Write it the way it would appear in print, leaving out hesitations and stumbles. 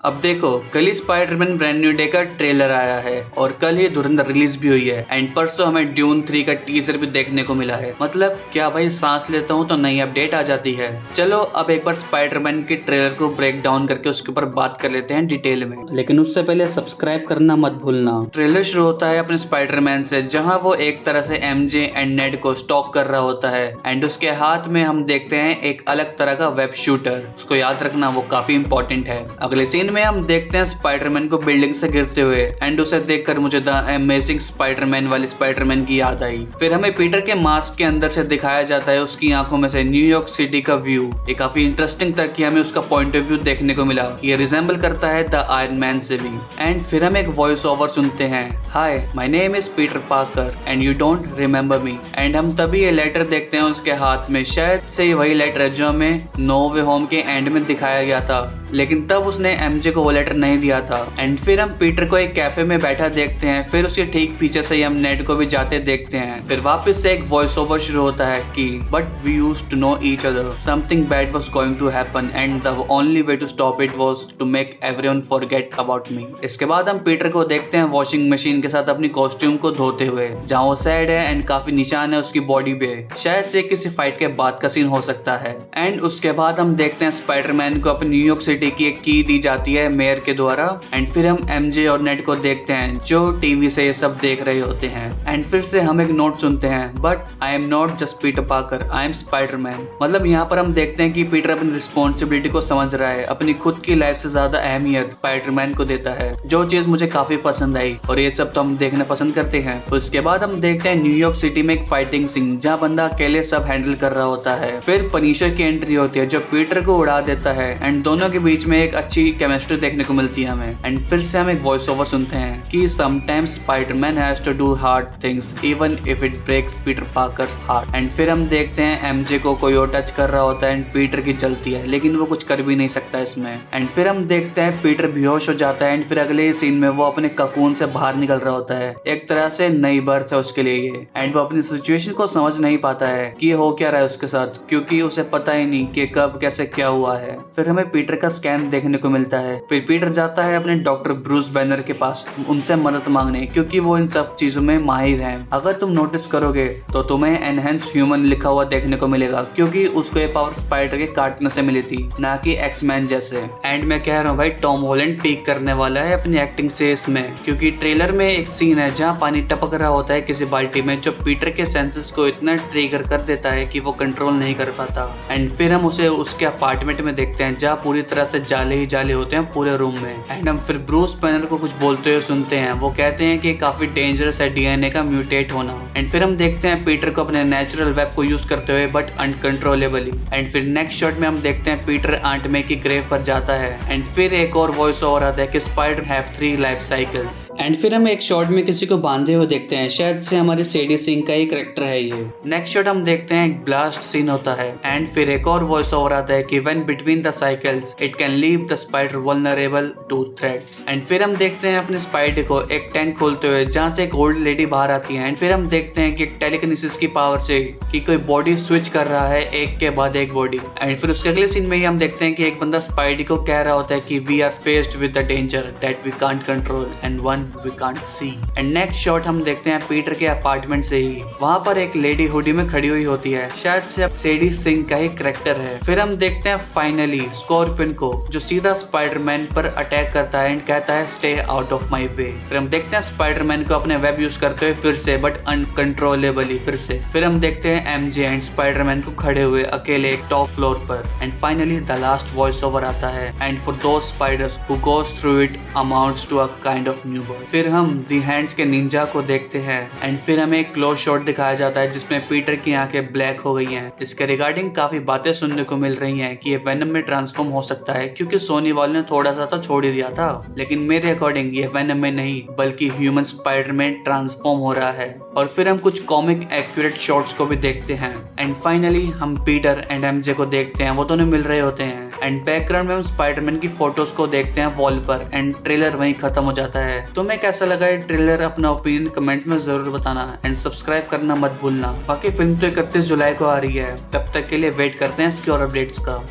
अब देखो, कल ही स्पाइडरमैन ब्रांड न्यू डे का ट्रेलर आया है और कल ही धुरंधर रिलीज भी हुई है एंड परसों हमें ड्यून 3 का टीजर भी देखने को मिला है। मतलब क्या भाई, सांस लेता हूँ तो नई अपडेट आ जाती है। चलो अब एक बार स्पाइडरमैन के ट्रेलर को ब्रेक डाउन करके उसके ऊपर बात कर लेते हैं डिटेल में, लेकिन उससे पहले सब्सक्राइब करना मत भूलना। ट्रेलर शुरू होता है अपने स्पाइडरमैन से, जहाँ वो एक तरह से एमजे एंड नेड को स्टॉक कर रहा होता है एंड उसके हाथ में हम देखते हैं एक अलग तरह का वेब शूटर। उसको याद रखना, वो काफी इंपॉर्टेंट है। अगले सीन में हम देखते हैं स्पाइडरमैन को बिल्डिंग से गिरते हुए एंड उसे देखकर मुझे द अमेजिंग स्पाइडरमैन वाली स्पाइडरमैन की याद आई। फिर हमें पीटर के मास्क के अंदर से दिखाया जाता है उसकी आंखों में से न्यूयॉर्क सिटी का व्यू। ये काफी इंटरेस्टिंग था कि हमें उसका पॉइंट ऑफ व्यू देखने को मिला। ये रिजेंबल करता है द आयरन मैन से भी। एंड फिर हम एक वॉइस ओवर सुनते हैं, hi my name is Peter Parker and you don't remember me. And हम तभी ये लेटर देखते हैं उसके हाथ में। शायद से वही लेटर है जो हमें नो वे होम के एंड में दिखाया गया था, लेकिन तब उसने एमजे को वो लेटर नहीं दिया था। एंड फिर हम पीटर को एक कैफे में बैठा देखते हैं। फिर उसके ठीक पीछे से हम नेड को भी जाते देखते हैं। फिर वापस से एक वॉइस ओवर शुरू होता है कि but we used to know each other, something bad was going to happen and the only way to stop it was to make everyone forget about me. इसके बाद हम पीटर को देखते हैं वॉशिंग मशीन के साथ अपनी कॉस्ट्यूम को धोते हुए, जहाँ वो सैड है एंड काफी निशान है उसकी बॉडी पे। शायद से किसी फाइट के बाद का सीन हो सकता है। एंड उसके बाद हम देखते हैं स्पाइडरमैन को अपनी न्यूयॉर्क सिटी की एक की दी जाती है मेयर के द्वारा। एंड फिर हम एमजे और नेड को देखते हैं जो टीवी से ये सब देख रहे होते हैं। एंड फिर से हम एक नोट सुनते हैं, but I am not just Peter Parker, I am Spiderman. मतलब यहाँ पर हम देखते हैं कि पीटर अपनी रिस्पॉन्सिबिलिटी को समझ रहा है, अपनी खुद की लाइफ से ज्यादा अहमियत स्पाइडरमैन को देता है, जो चीज मुझे काफी पसंद आई और ये सब तो हम देखना पसंद करते हैं। उसके बाद हम देखते हैं न्यूयॉर्क सिटी में एक फाइटिंग सीन, जहाँ बंदा अकेले सब हैंडल कर रहा होता है। फिर पनिशर की एंट्री होती है जो पीटर को उड़ा देता है एंड दोनों के बीच में एक अच्छी केमिस्ट्री देखने को मिलती है हमें। एंड फिर से हम एक वॉइस ओवर सुनते हैं कि sometimes Spiderman has to do hard things even if it breaks Peter Parker's heart. And फिर हम देखते हैं एमजे को कोई और टच कर रहा होता है एंड पीटर की जलती है, लेकिन वो कुछ कर भी नहीं सकता इसमें। एंड फिर हम देखते हैं पीटर बेहोश हो जाता है एंड फिर अगले सीन में वो अपने ककून से बाहर निकल रहा होता है। एक तरह से नई बर्थ है उसके लिए ये। एंड वो अपनी सिचुएशन को समझ नहीं पाता है कि हो क्या रहा है उसके साथ, क्योंकि उसे पता ही नहीं कि कब कैसे क्या हुआ है। फिर हमें पीटर का स्कैन देखने को मिलता है। फिर पीटर जाता है अपने डॉक्टर ब्रूस बैनर के पास उनसे मदद मांगने, क्योंकि वो इन सब चीजों में माहिर हैं। अगर तुम नोटिस करोगे तो तुम्हें एनहेंस्ड ह्यूमन लिखा हुआ देखने को मिलेगा, क्योंकि उसको ये पावर स्पाइडर के काटने से मिली थी, ना कि एक्समैन जैसे। एंड मैं कह रहा हूँ भाई, टॉम हॉलैंड पीक करने वाला है अपनी एक्टिंग से इसमें, क्योंकि ट्रेलर में एक सीन है जहाँ पानी टपक रहा होता है किसी बाल्टी में, जो पीटर के सेंसेस को इतना ट्रिगर कर देता है कि वो कंट्रोल नहीं कर पाता। एंड फिर हम उसे उसके अपार्टमेंट में देखते हैं जहाँ पूरी तरह से जाले ही जाले होते हैं पूरे रूम में। एंड हम फिर ब्रूस बैनर को कुछ बोलते हुए सुनते हैं। वो कहते हैं कि काफी डेंजरस है डीएनए का म्यूटेट होना। एंड फिर हम देखते हैं पीटर को अपने नेचुरल वेब को यूज करते हुए बट अनकंट्रोलेबली। एंड फिर नेक्स्ट शॉट में हम देखते हैं पीटर आंट मे की ग्रेव पर जाता है। एंड फिर एक और वॉइस ओवर आता है कि spider have 3 life cycles. And फिर हम एक शॉट में किसी को बांधे हुए देखते हैं, शायद से हमारे सेडी सिंह का ही कैरेक्टर है ये। नेक्स्ट शॉट हम देखते हैं एक ब्लास्ट सीन होता है। एंड फिर एक और वॉइस ओवर आता है कि when between the cycles it can leave the spider vulnerable to threats. And फिर हम देखते हैं अपने स्पाइडर को एक टैंक खोलते हुए जहाँ से एक ओल्ड लेडी बाहर आती है। एंड फिर हम देखते हैं कि टेलीकिनेसिस की पावर से कि कोई बॉडी स्विच कर रहा है एक के बाद एक बॉडी। एंड फिर उसके अगले सीन में ही हम देखते हैं कि एक बंदा स्पाइडर को कह रहा होता है कि we are faced with the danger that we can't control and one we can't see. And next shot हम देखते हैं पीटर के अपार्टमेंट से ही, वहाँ पर एक लेडी हुडी में खड़ी हुई होती है, शायद से सेडी सिंह का ही कैरेक्टर है। फिर हम देखते हैं फाइनली स्कॉर्पियन को, जो सीधा स्पाइडरमैन पर अटैक करता है एंड कहता है स्टे आउट ऑफ माई वे। फिर हम देखते हैं स्पाइडरमैन को अपने वेब यूज करते हुए फिर से बट अनकंट्रोलेबली फिर से। फिर हम देखते हैं एमजे एंड स्पाइडरमैन को खड़े हुए अकेले एक टॉप फ्लोर पर। And finally the last voice over आता है, and for those spiders who goes through it amounts to a kind of new birth. फिर हम दी हैंड्स के निंजा को देखते हैं। एंड फिर हमें एक क्लोज शॉट दिखाया जाता है जिसमें पीटर की आंखें ब्लैक हो गई हैं। इसके रिगार्डिंग काफी बातें सुनने को मिल रही हैं कि ये वेनम में ट्रांसफॉर्म हो सकता है, क्योंकि सोनी वालों ने थोड़ा सा तो छोड़ ही दिया था, लेकिन मेरे अकॉर्डिंग ये वेनम में नहीं बल्कि ह्यूमन स्पाइडर में ट्रांसफॉर्म हो रहा है। और फिर हम कुछ कॉमिक एक्यूरेट शॉट्स को भी देखते हैं। एंड फाइनली हम पीटर एंड एमजे को देखते हैं, वो दोनों मिल रहे होते हैं। एंड बैकग्राउंड में हम स्पाइडरमैन की फोटोज को देखते हैं वॉल पर। एंड ट्रेलर वहीं खत्म हो जाता है। तुम्हें कैसा लगा ये ट्रेलर? अपना ओपिनियन कमेंट में जरूर बताना एंड सब्सक्राइब करना मत भूलना। बाकी फिल्म तो 31 जुलाई को आ रही है, तब तक के लिए वेट करते हैं इसकी और अपडेट्स का।